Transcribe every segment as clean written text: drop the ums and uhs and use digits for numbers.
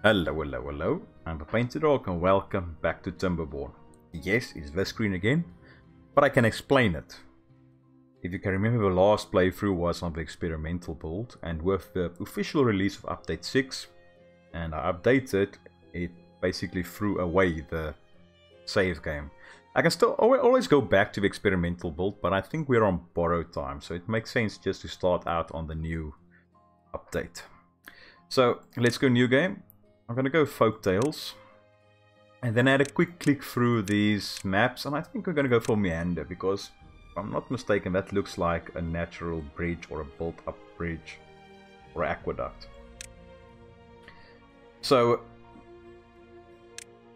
Hello, hello, hello. I'm PaintedDog and welcome back to Timberborn. Yes, it's this screen again, but I can explain it. If you can remember, the last playthrough was on the experimental build, and with the official release of update 6, and I updated, it basically threw away the save game. I can still always go back to the experimental build, but I think we're on borrowed time, so it makes sense just to start out on the new update. So let's go new game. I'm gonna go Folktails, and then I had a quick click through these maps, and I think we're gonna go for Meander, because if I'm not mistaken, that looks like a natural bridge or a built-up bridge or aqueduct. So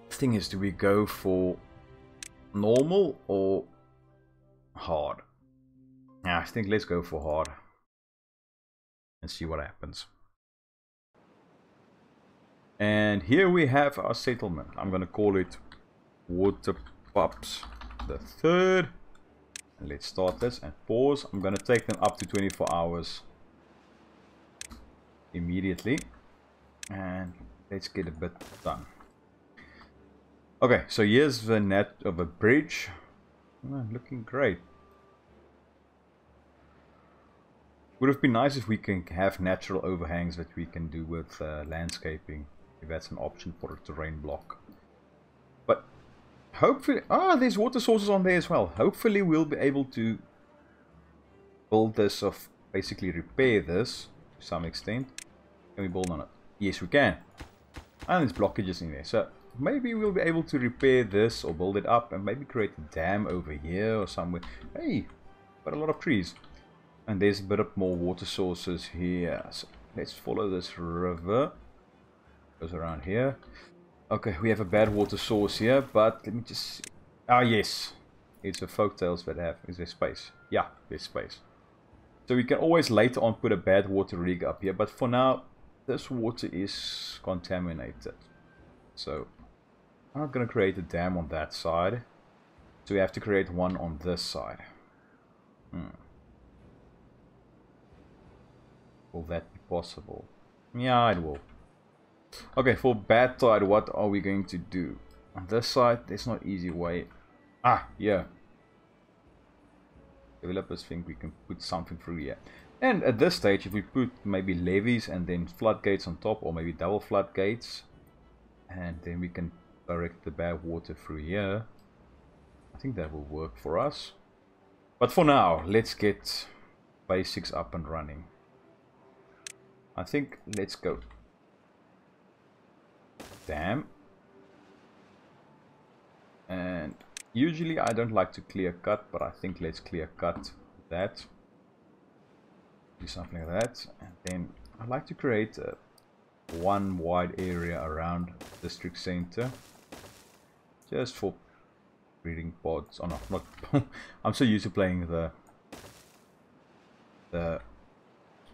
the thing is, do we go for normal or hard? I think let's go for hard and see what happens. And here we have our settlement. I'm gonna call it Water Pups the Third. And let's start this and pause. I'm gonna take them up to 24 hours immediately, and let's get a bit done. Okay, so here's the net of a bridge. Looking great. Would have been nice if we can have natural overhangs that we can do with landscaping, if that's an option for a terrain block. But hopefully, there's water sources on there as well. Hopefully we'll be able to build this, or basically repair this to some extent. Can we build on it? Yes, we can. And there's blockages in there, so maybe we'll be able to repair this or build it up and maybe create a dam over here or somewhere. Hey, got a lot of trees. And there's a bit of more water sources here. So let's follow this river. Goes around here. Okay, we have a bad water source here, but let me just see. Ah, yes. It's the Folktails that have. Is there space? Yeah, there's space. So we can always later on put a bad water rig up here, but for now, this water is contaminated. So I'm not going to create a dam on that side. So we have to create one on this side. Will that be possible? Yeah, it will. Okay, for bad tide, what are we going to do? On this side, there's no easy way. Yeah. Developers think we can put something through here. And at this stage, if we put maybe levees and then floodgates on top, or maybe double floodgates, and then we can direct the bad water through here, I think that will work for us. But for now, let's get basics up and running. I think let's go. Dam. And usually I don't like to clear cut, but I think let's clear cut that. Do something like that. And then I like to create a one wide area around district center. Just for breeding pods. Oh no, not I'm so used to playing the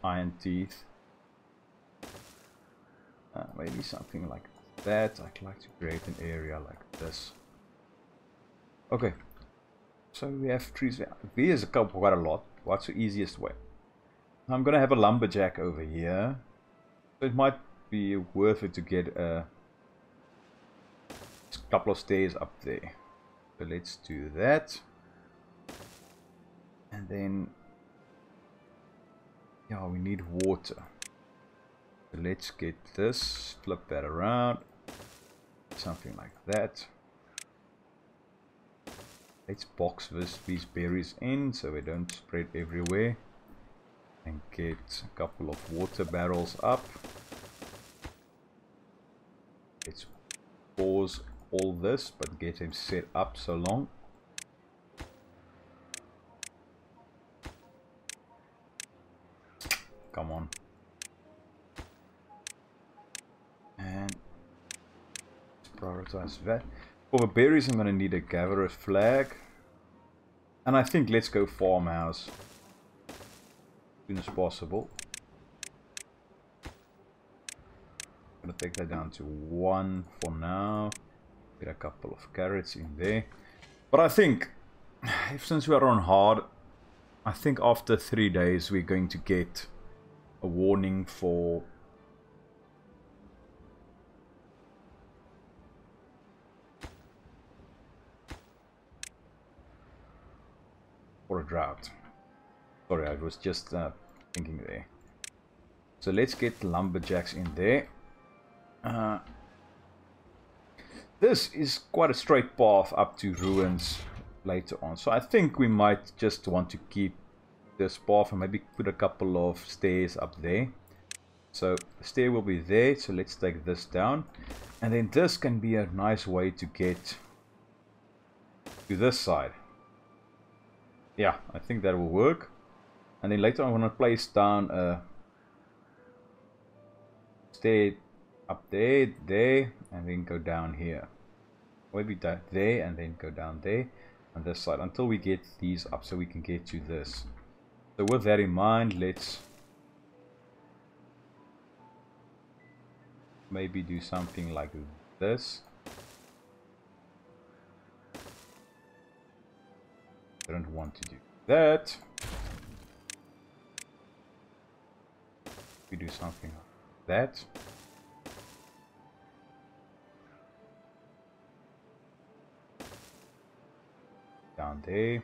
iron teeth. Maybe something like that. I'd like to create an area like this. Okay, so we have trees there. There's quite a lot. What's the easiest way? I'm gonna have a lumberjack over here. So it might be worth it to get a couple of stairs up there. So let's do that. And then, yeah, we need water. So let's get this, flip that around, something like that. Let's box these berries in so they don't spread everywhere, and get a couple of water barrels up. Let's pause all this, but get them set up so long. Come on. And prioritize that. For the berries, I'm going to need a gatherer flag. And I think let's go farmhouse as soon as possible. I'm going to take that down to 1 for now. Get a couple of carrots in there. But I think, since we are on hard, I think after 3 days we're going to get a warning for or a drought. Sorry, I was just thinking there. So let's get lumberjacks in there. This is quite a straight path up to ruins later on. So I think we might just want to keep this path and maybe put a couple of stairs up there. So the stair will be there. So let's take this down. And then this can be a nice way to get to this side. Yeah, I think that will work. And then later on, I'm going to place down a stair up there, and then go down here. Maybe down there, and then go down there on this side until we get these up so we can get to this. So with that in mind, let's maybe do something like this. I don't want to do that. We do something like that. Down there.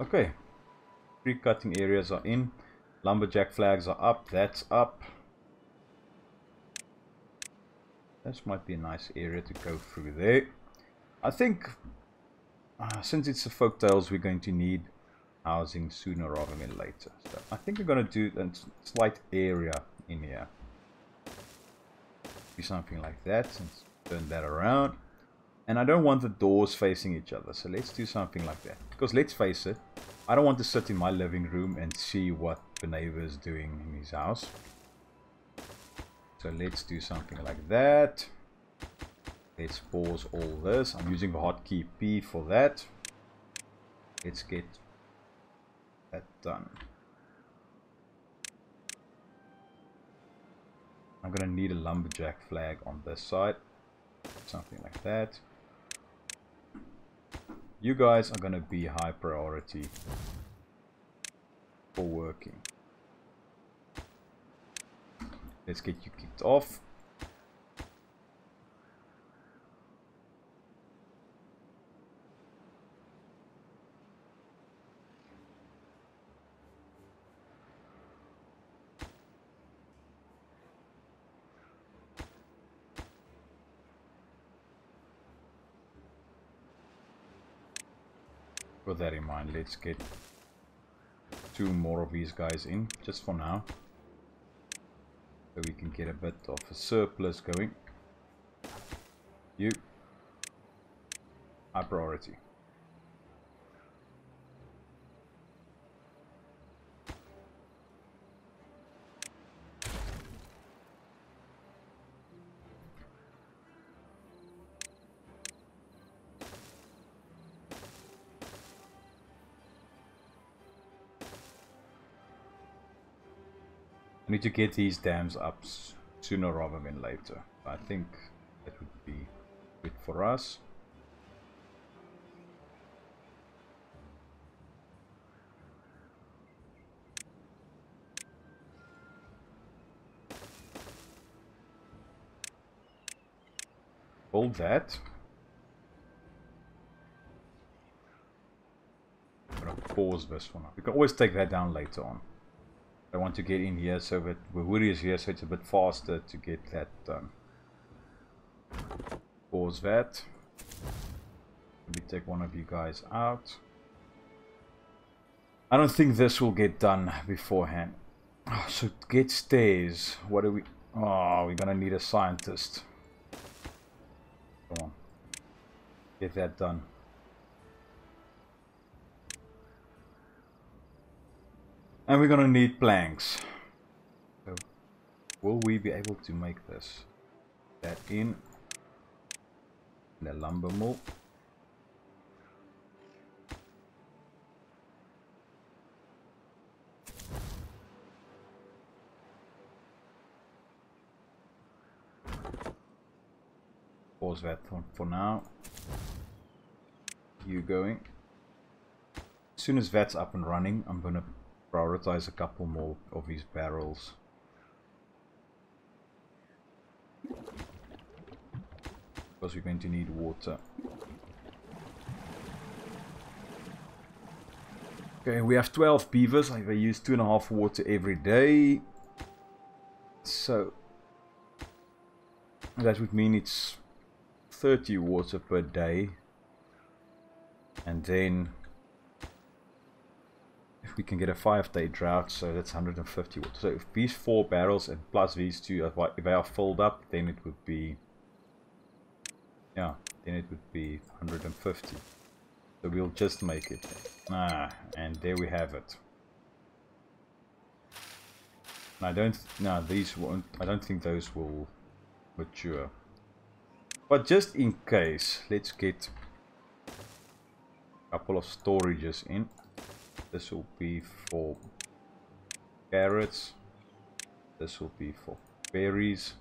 Okay. 3 cutting areas are in. Lumberjack flags are up. That's up. This might be a nice area to go through there. I think since it's a Folktails, we're going to need housing sooner rather than later. So I think we're going to do a slight area in here. Do something like that and turn that around. And I don't want the doors facing each other. So let's do something like that. Because let's face it, I don't want to sit in my living room and see what the neighbor is doing in his house. So let's do something like that. Let's pause all this. I'm using the hotkey P for that. Let's get that done. I'm going to need a lumberjack flag on this side. Something like that. You guys are going to be high priority for working. Let's get you kicked off. With that in mind, let's get 2 more of these guys in, just for now. So we can get a bit of a surplus going. You. High priority. I need to get these dams up sooner rather than later. I think that would be good for us. Hold that. I'm going to pause this for now. We can always take that down later on. I want to get in here so that Woody is here, so it's a bit faster to get that done. Pause that. Maybe take one of you guys out. I don't think this will get done beforehand. Oh, so to get stairs, what do we... Oh, we're gonna need a scientist. Come on. Get that done. And we're gonna need planks. So, will we be able to make this? That in the lumber mill. Pause that for now. You going. As soon as that's up and running, I'm gonna prioritize a couple more of these barrels. Because we're going to need water. Okay, we have 12 beavers. They use 2.5 water every day. So that would mean it's 30 water per day. And then if we can get a 5-day drought, so that's 150 water. So if these 4 barrels and plus these 2, if they are filled up, then it would be, yeah, then it would be 150. So we'll just make it. And there we have it. I don't think those will mature. But just in case, let's get a couple of storages in. This will be for carrots. This will be for berries.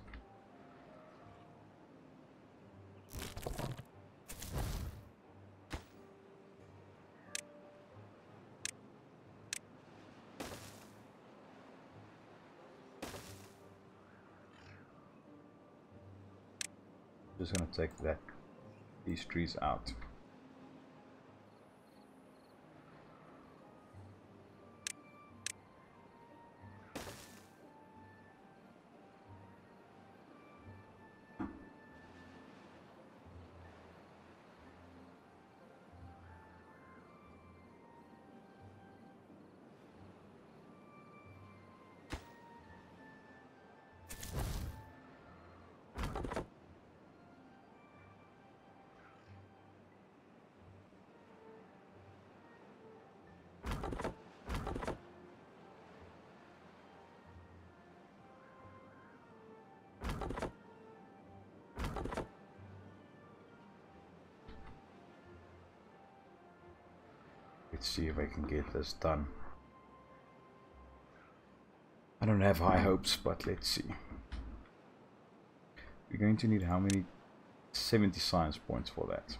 Just gonna take these trees out. Let's see if I can get this done. I don't have high hopes, but let's see. We're going to need how many? 70 science points for that.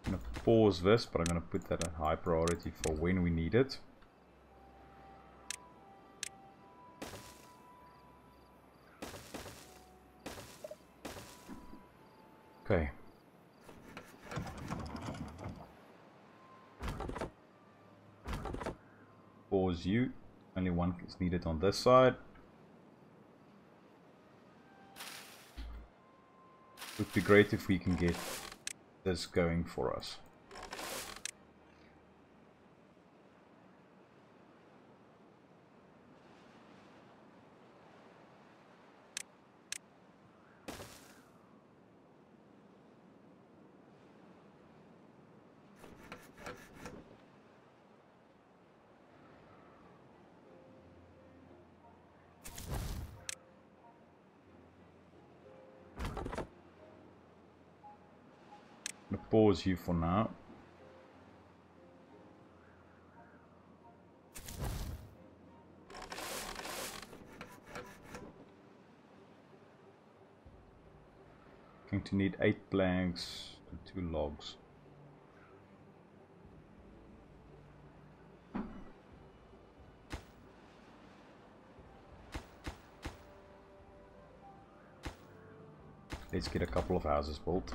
I'm going to pause this, but I'm going to put that at high priority for when we need it. Okay. Pause you. Only one is needed on this side. It would be great if we can get this going for us. Pause you for now. Going to need 8 planks and 2 logs. Let's get a couple of houses built.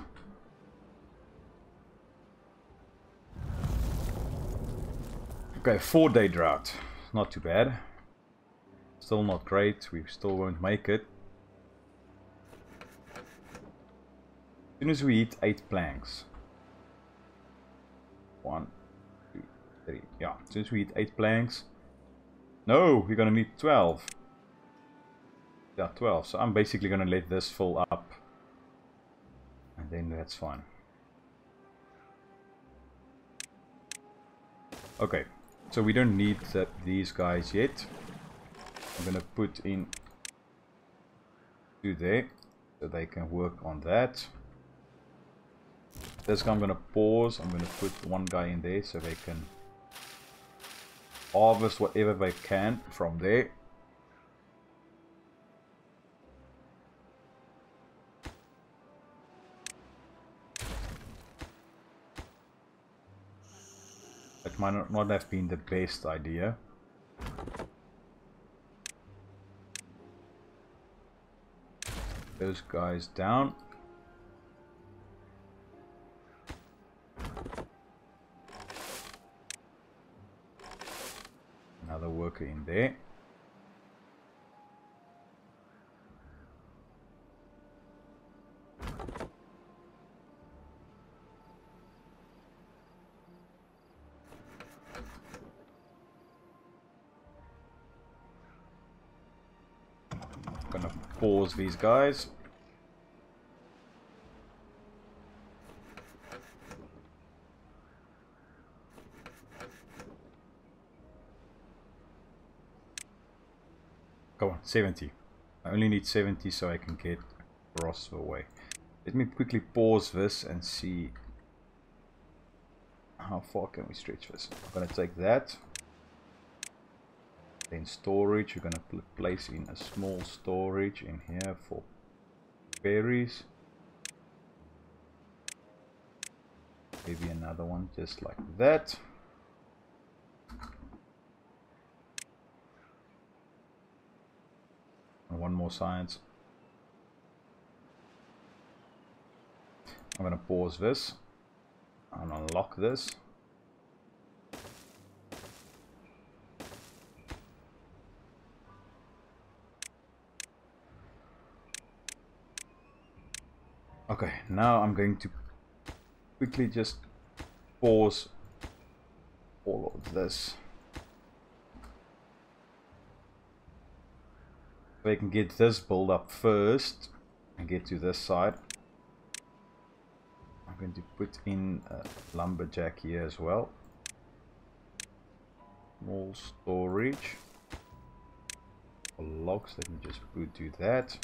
Okay, 4-day drought. Not too bad. Still not great. We still won't make it. As soon as we eat 8 planks. 1, 2, 3. Yeah, as soon as we eat 8 planks. No, we're gonna need 12. Yeah, 12. So I'm basically gonna let this fill up. And then that's fine. Okay. So we don't need these guys yet. I'm gonna put in 2 there, so they can work on that. This guy I'm gonna pause. I'm gonna put 1 guy in there so they can harvest whatever they can from there. That might not have been the best idea. Those guys down. worker in there. Gonna pause these guys. Go on, 70. I only need 70 so I can get Ross away. Let me quickly pause this and see how far can we stretch this. I'm gonna take that. Then storage, we're gonna place in a small storage in here for berries. Maybe another one just like that. And one more science. I'm gonna pause this and unlock this. Okay, now I'm going to quickly just pause all of this. So I can get this build up first and get to this side. I'm going to put in a lumberjack here as well. Small storage for logs. Let me just do that.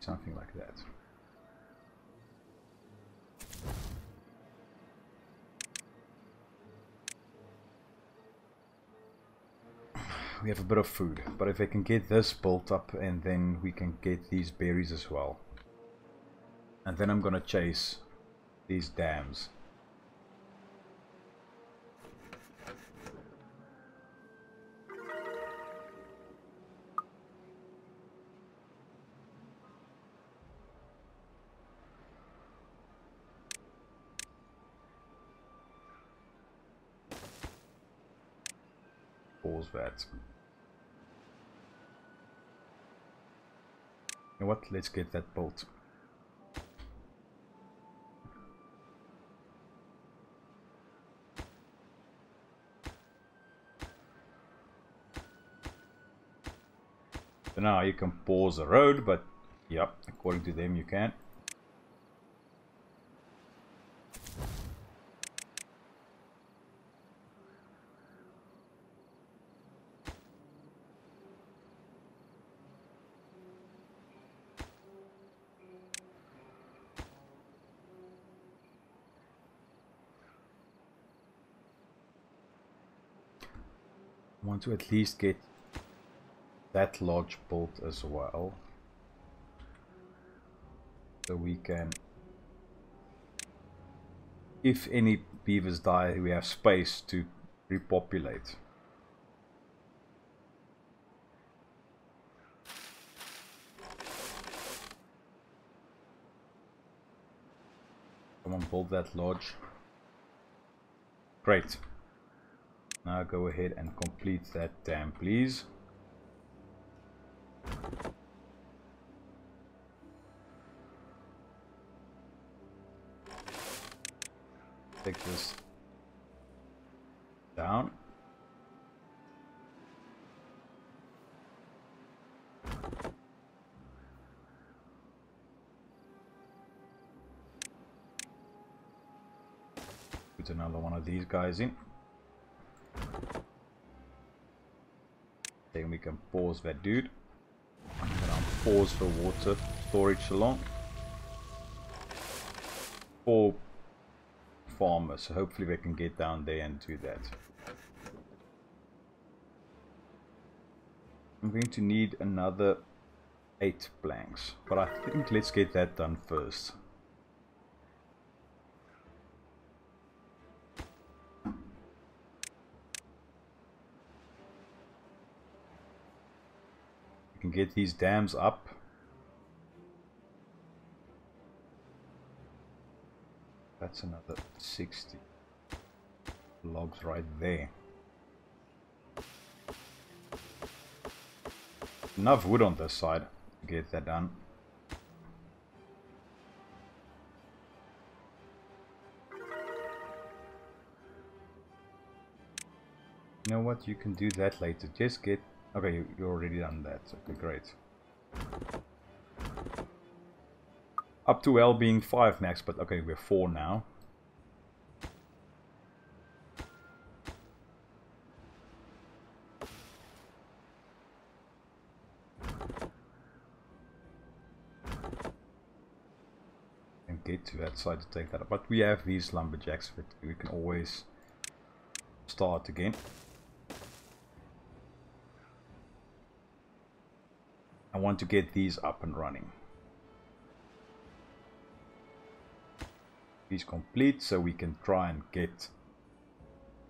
Something like that. We have a bit of food, but if I can get this built up and then we can get these berries as well. And then I'm gonna chase these dams. Pause that. You know what? Let's get that built. So now you can pause the road, but yep, according to them you can. I want to at least get that lodge built as well, so we can, if any beavers die, we have space to repopulate. Come on, build that lodge. Great. Now go ahead and complete that dam, please. Take this down. Put another one of these guys in. Then we can pause that dude. I'm gonna pause the water storage along. 4 farmers, so hopefully we can get down there and do that. I'm going to need another 8 planks, but I think let's get that done first. We can get these dams up. That's another 60. Logs right there. Enough wood on this side to get that done. You know what? You can do that later. Just get... Okay, you already done that. Okay, great. Up to L being 5 max, but okay, we're 4 now. And get to that side to take that up. But we have these lumberjacks, but we can always start again. I want to get these up and running. These complete so we can try and get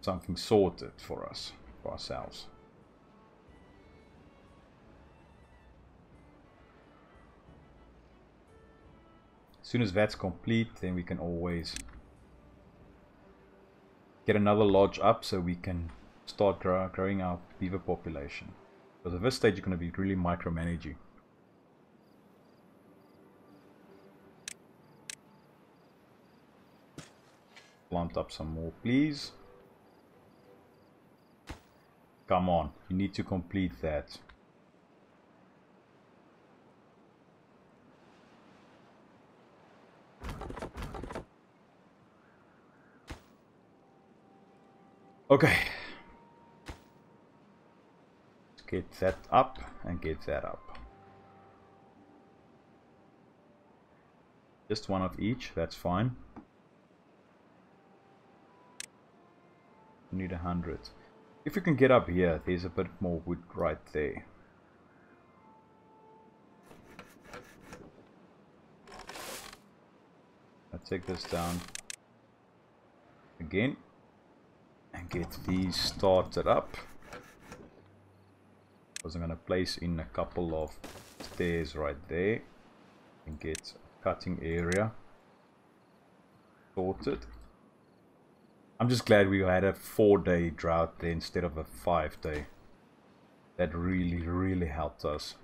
something sorted for us, for ourselves. As soon as that's complete, then we can always get another lodge up so we can start growing our beaver population. Because at this stage you're going to be really micromanaging. Plant up some more, please. Come on, you need to complete that. Okay. Let's get that up and get that up. Just one of each, that's fine. Need 100. If you can get up here, there's a bit more wood right there. I'll take this down again and get these started up. Because I'm going to place in a couple of stairs right there and get a cutting area sorted. I'm just glad we had a 4-day drought there instead of a 5-day. That really helped us.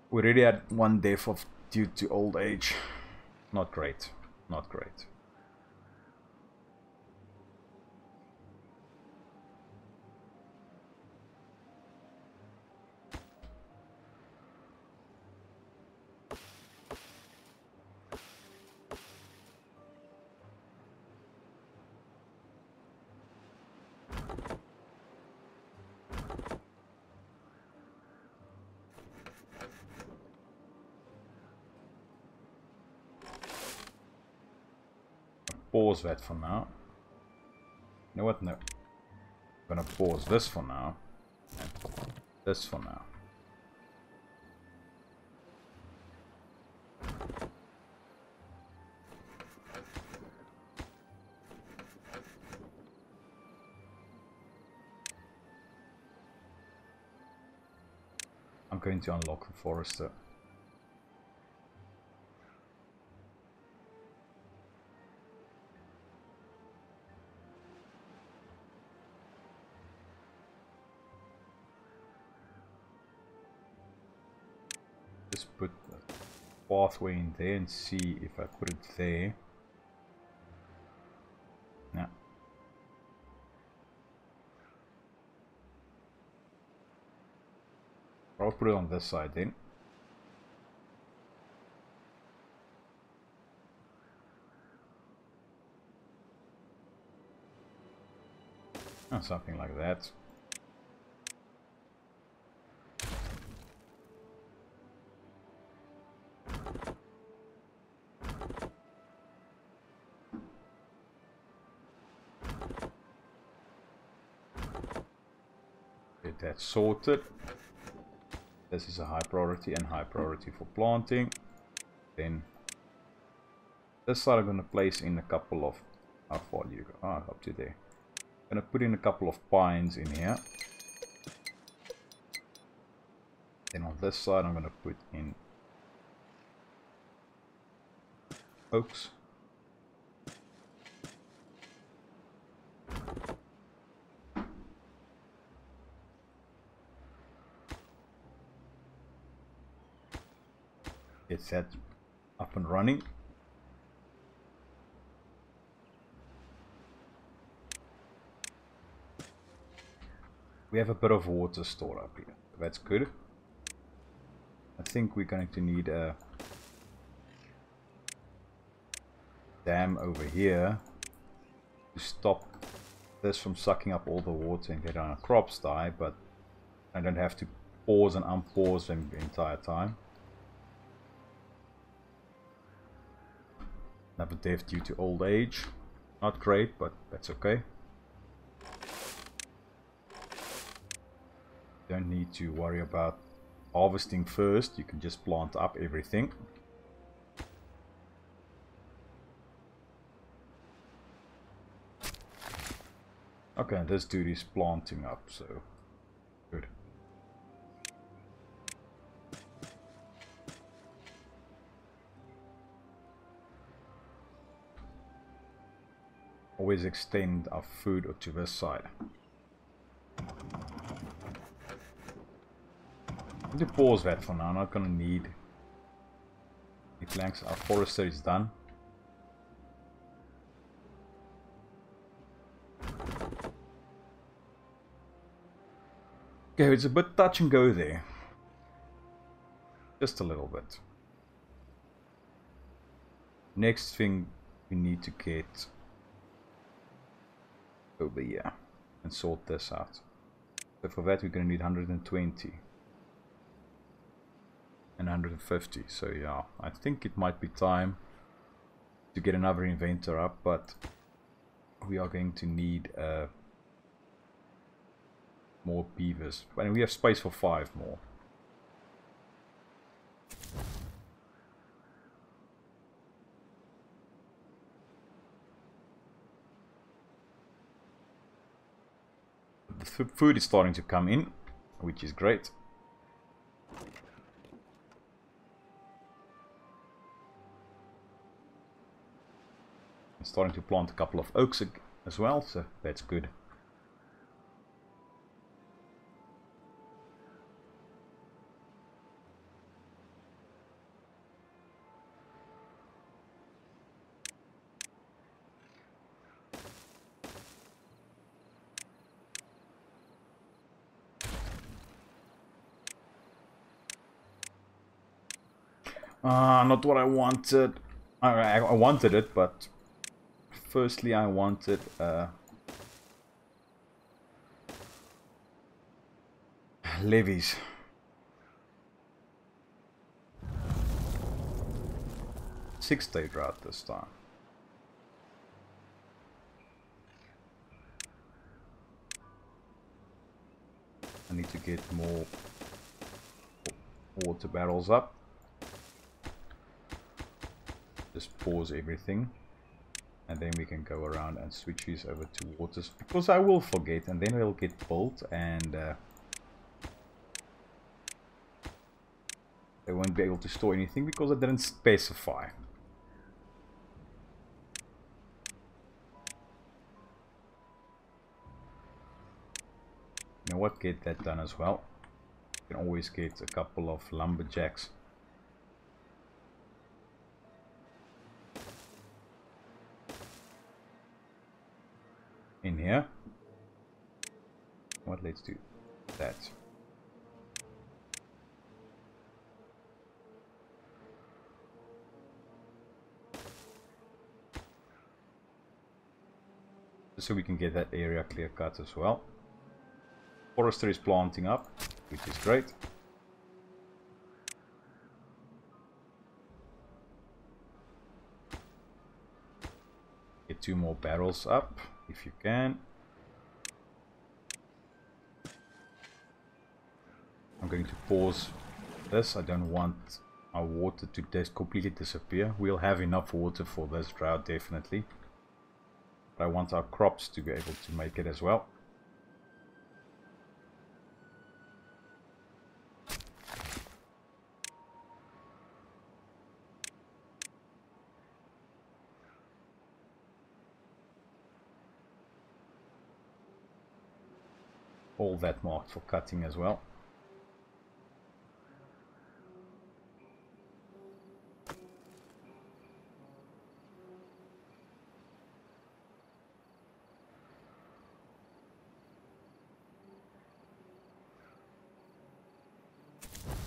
We already had 1 death due to old age. Not great. Not great. Pause that for now. You know what? No. I'm gonna pause this for now. And this for now. I'm going to unlock the forester. Just put the pathway in there and see if I put it there. No. I'll put it on this side then. Oh, something like that. Get that sorted. This is a high priority and high priority for planting. Then this side I'm going to place in a couple of... How far do you go? Ah, up to there. I'm going to put in a couple of pines in here. Then on this side I'm going to put in oaks. Get that up and running. We have a bit of water stored up here. That's good. I think we're going to need a dam over here to stop this from sucking up all the water and get our crops die, but I don't have to pause and unpause them the entire time. Another death due to old age. Not great, but that's okay. Don't need to worry about harvesting first. You can just plant up everything. Okay, this dude is planting up, so good. Always extend our food to this side. I'm going to pause that for now. I'm not going to need any planks. Our forester is done. Okay, it's a bit touch and go there. Just a little bit. Next thing we need to get over here and sort this out. So for that we're going to need 120 and 150. So yeah, I think it might be time to get another inventor up, but we are going to need more beavers. And we have space for 5 more. The food is starting to come in, which is great. I'm starting to plant a couple of oaks as well, so that's good. Not what I wanted. I wanted it, but firstly I wanted levies. Six-day drought this time. I need to get more water barrels up. Just pause everything and then we can go around and switch these over to waters, because I will forget and then it'll get built and they won't be able to store anything because I didn't specify. You know what, get that done as well. You can always get a couple of lumberjacks. In here. What, let's do that. So we can get that area clear cut as well. Forester is planting up, which is great. Get 2 more barrels up if you can. I'm going to pause this. I don't want our water to completely disappear. We'll have enough water for this drought definitely. But I want our crops to be able to make it as well. All that marked for cutting as well.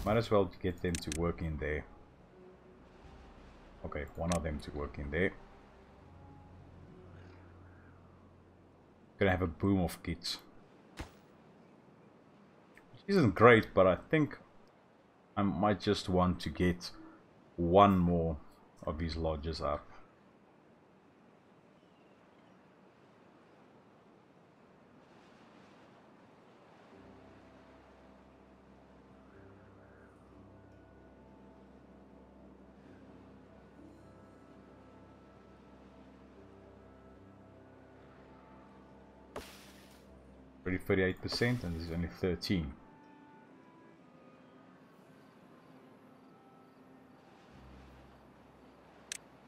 Might as well get them to work in there. Okay, one of them to work in there. Gonna have a boom of kids. Which isn't great, but I think I might just want to get one more of these lodges up. Already 38% and this is only 13.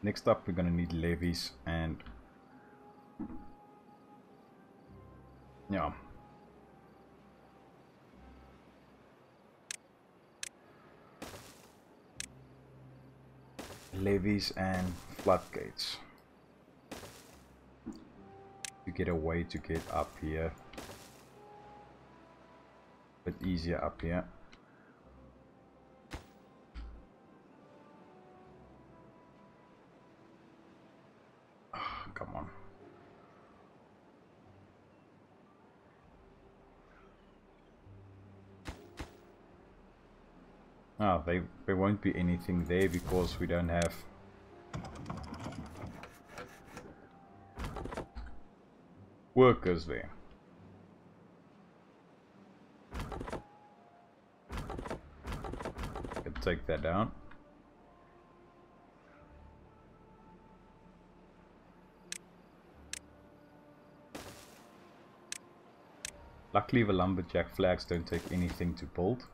Next up we're gonna need levees and yeah. Levees and floodgates. To get a way to get up here. Bit easier up here. Oh, come on. Ah, there won't be anything there because we don't have workers there. Can take that down. Luckily the lumberjack flags don't take anything to build.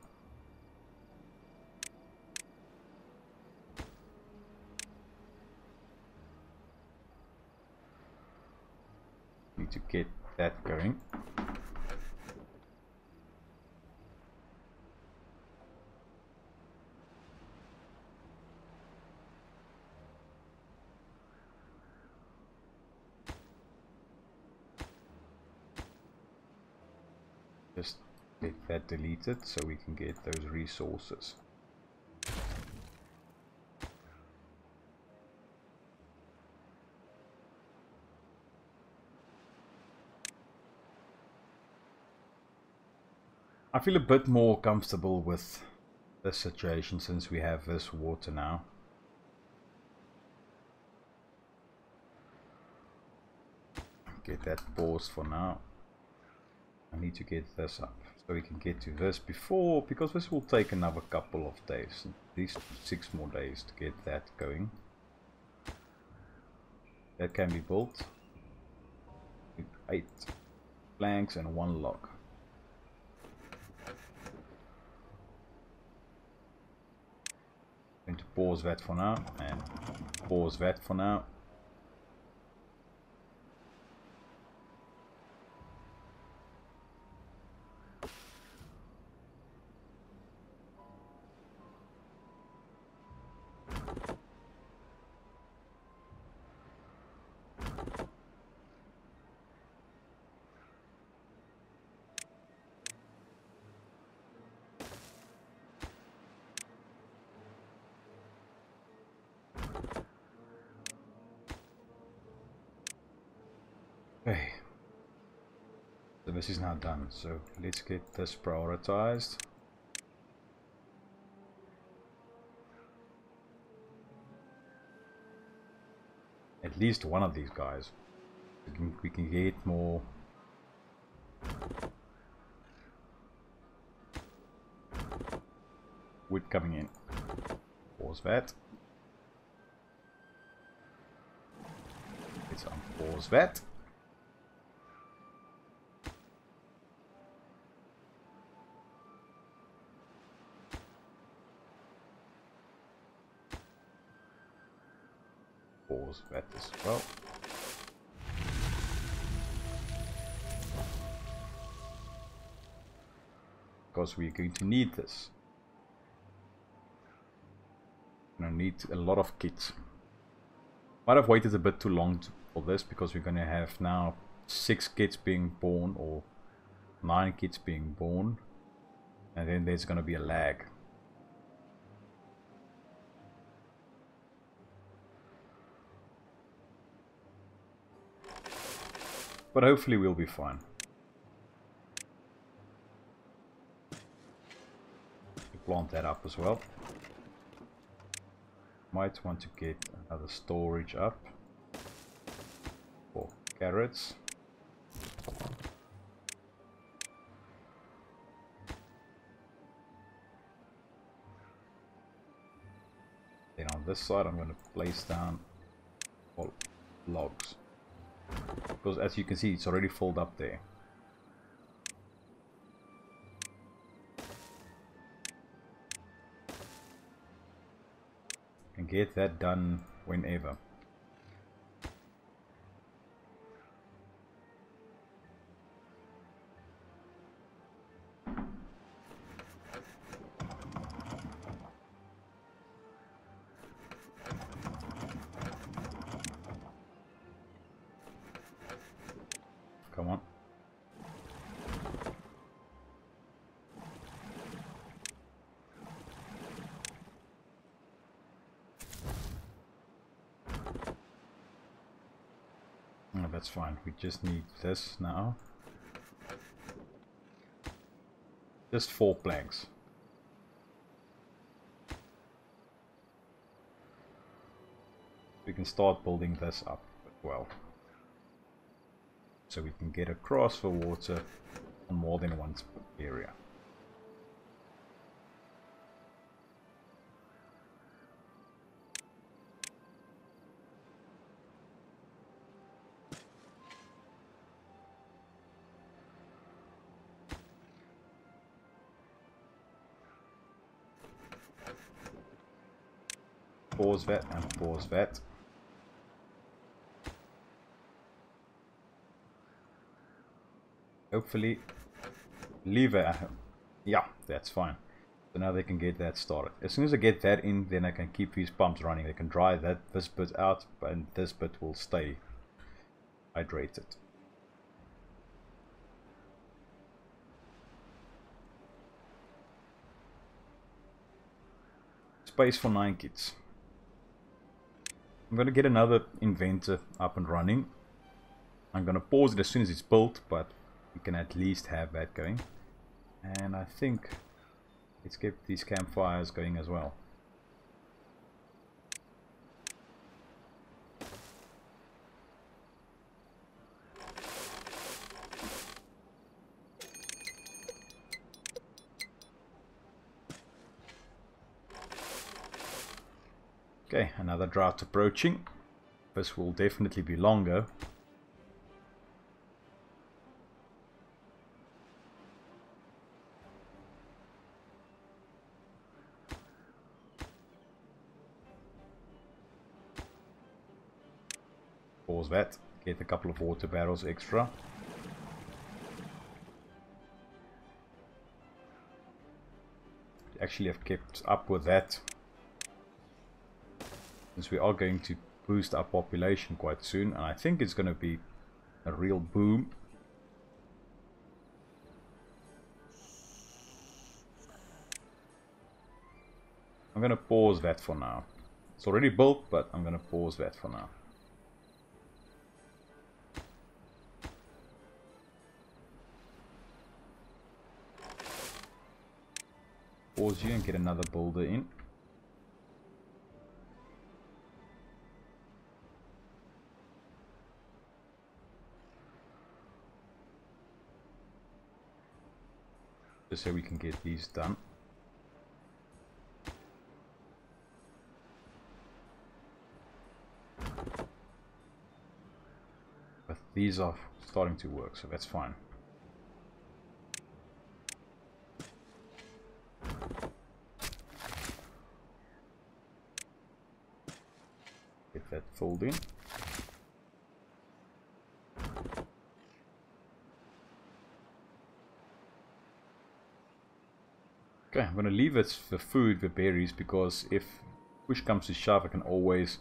Need to get that going. Just get that deleted so we can get those resources. I feel a bit more comfortable with this situation since we have this water now. Get that paused for now. I need to get this up so we can get to this before, because this will take another couple of days, at least 6 more days to get that going. That can be built. 8 planks and 1 log. Going to pause that for now and pause that for now. Okay, so this is now done, so let's get this prioritized. At least one of these guys. We can get more wood coming in. Pause that. Let's unpause that. Pause that as well. because we're going to need this. We're going to need a lot of kits. Might have waited a bit too long for this because we're going to have now 6 kids being born or 9 kids being born, and then there's going to be a lag. But hopefully we'll be fine. Plant that up as well. Might want to get another storage up for carrots. Then on this side I'm going to place down all logs, because as you can see it's already filled up there. And get that done whenever. Come on. Oh, that's fine. We just need this now. Just 4 planks. We can start building this up as well. So we can get across for water on more than one area. Pause that and pause that. Hopefully lever. Yeah, that's fine. So now they can get that started. As soon as I get that in, then I can keep these pumps running. They can dry this bit out, and this bit will stay hydrated. Space for 9 kits. I'm going to get another inventor up and running. I'm going to pause it as soon as it's built, but we can at least have that going. And I think let's get these campfires going as well. Okay, another drought approaching. This will definitely be longer. Pause that, get a couple of water barrels extra. Actually have kept up with that, since we are going to boost our population quite soon, and I think it's going to be a real boom. I'm going to pause that for now. It's already built, but I'm going to pause that for now. Pause you and get another builder in. Just so we can get these done. But these are starting to work, so that's fine. Get that filled in. Okay, I'm gonna leave it the food, the berries, because if push comes to shove, I can always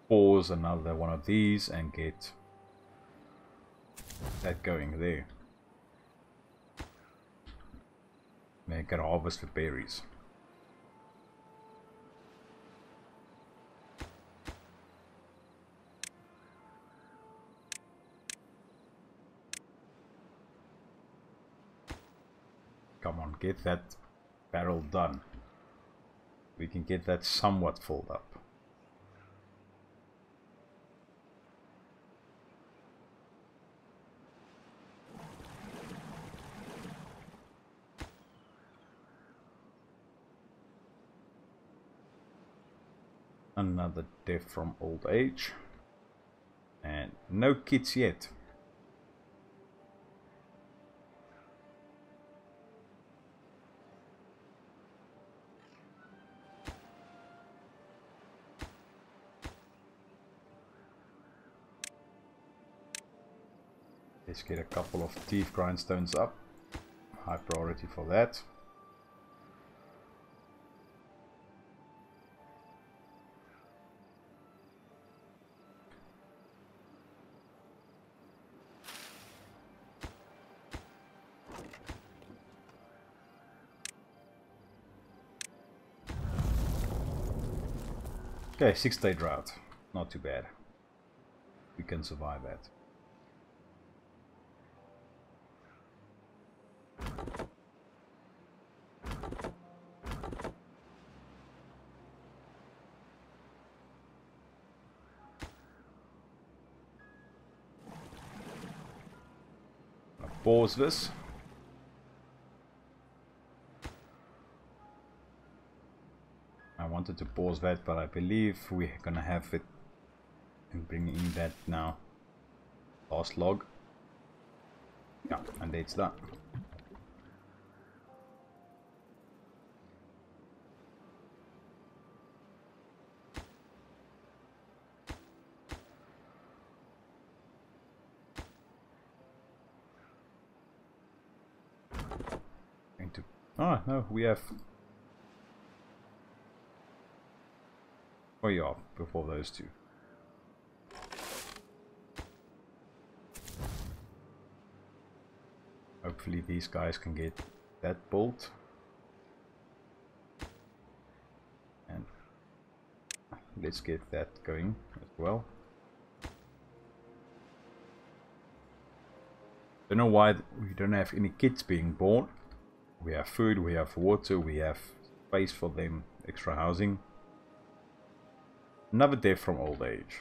pause another one of these and get that going there. Then I can harvest the berries. Come on, get that barrel done. We can get that somewhat filled up. Another death from old age. And no kids yet. Let's get a couple of teeth grindstones up. High priority for that. Okay, 6-day drought. Not too bad. We can survive that. Pause this. I wanted to pause that, but I believe we're gonna have it and bring in that now. Last log. Yeah, and it's done. Ah, no, we have... Oh yeah, before those two. Hopefully these guys can get that bolt. And let's get that going as well. Don't know why we don't have any kids being born. We have food, we have water, we have space for them, extra housing. Another death from old age.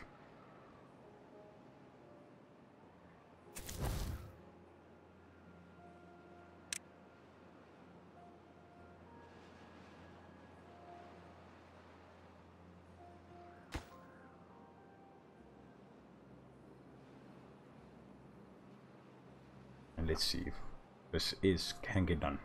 And let's see if this can get done.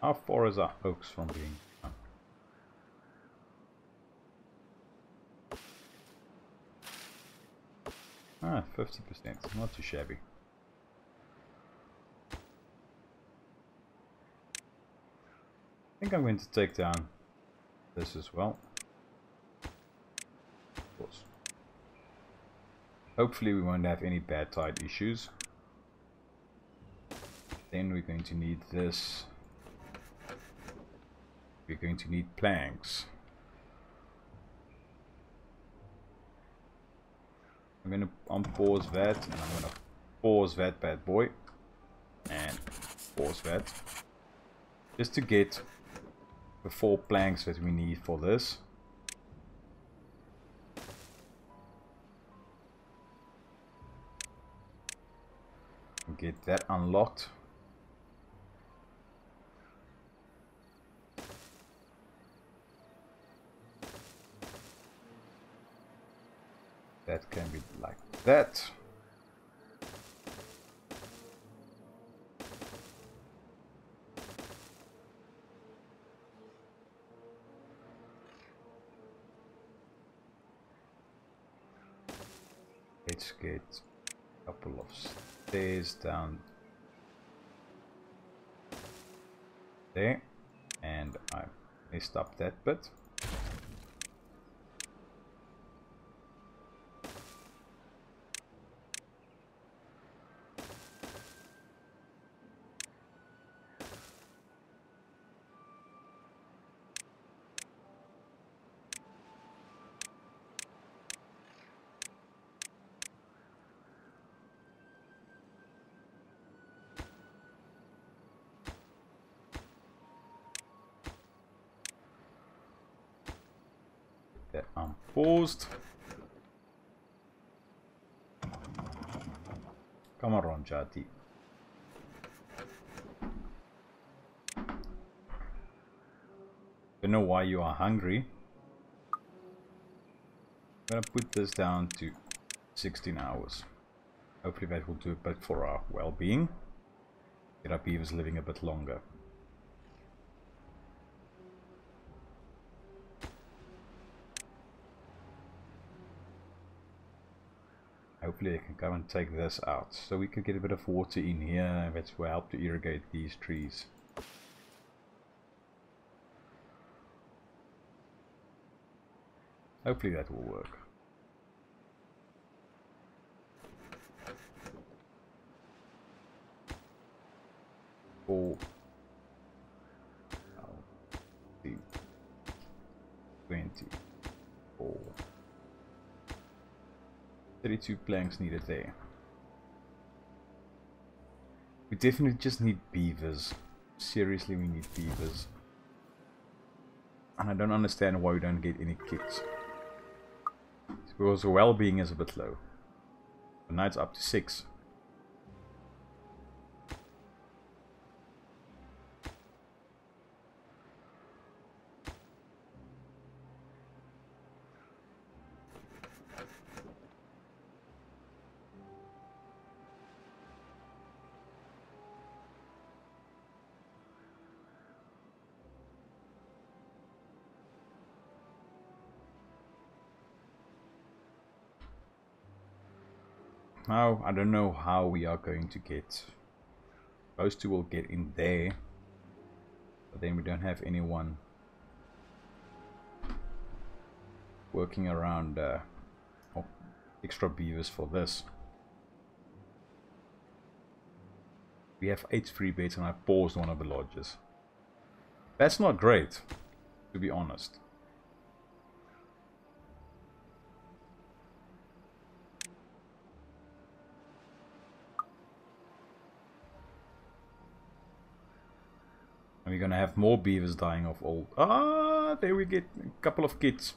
How far is our oaks from being done? Ah, 50%, not too shabby. I think I'm going to take down this as well. Of course. Hopefully we won't have any bad tide issues. Then we're going to need this. We're going to need planks. I'm going to unpause that, and I'm going to pause that bad boy. And pause that. Just to get the 4 planks that we need for this. Get that unlocked. That can be like that. Let's get a couple of stairs down there, and I messed up that bit. That unpaused. Come on, Jati. Don't know why you are hungry. I'm gonna put this down to 16 hours. Hopefully that will do a bit for our well-being. Get our beavers living a bit longer. Hopefully they can come and take this out, so we can get a bit of water in here. That will help to irrigate these trees. Hopefully that will work. Four. 24. 32 planks needed there. We definitely just need beavers. Seriously, we need beavers. And I don't understand why we don't get any kits. Because the well-being is a bit low. But now it's up to 6. Now, I don't know how we are going to get. Those two will get in there. But then we don't have anyone working around extra beavers for this. We have 8 free beds and I paused one of the lodges. That's not great, to be honest. And we're gonna have more beavers dying of old. Ah, there we get a couple of kids.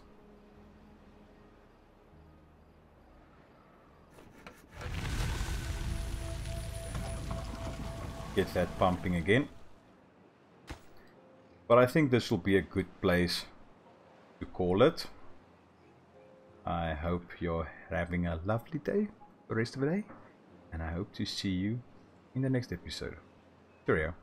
Get that pumping again. But I think this will be a good place to call it. I hope you're having a lovely day, the rest of the day. And I hope to see you in the next episode. Cheerio.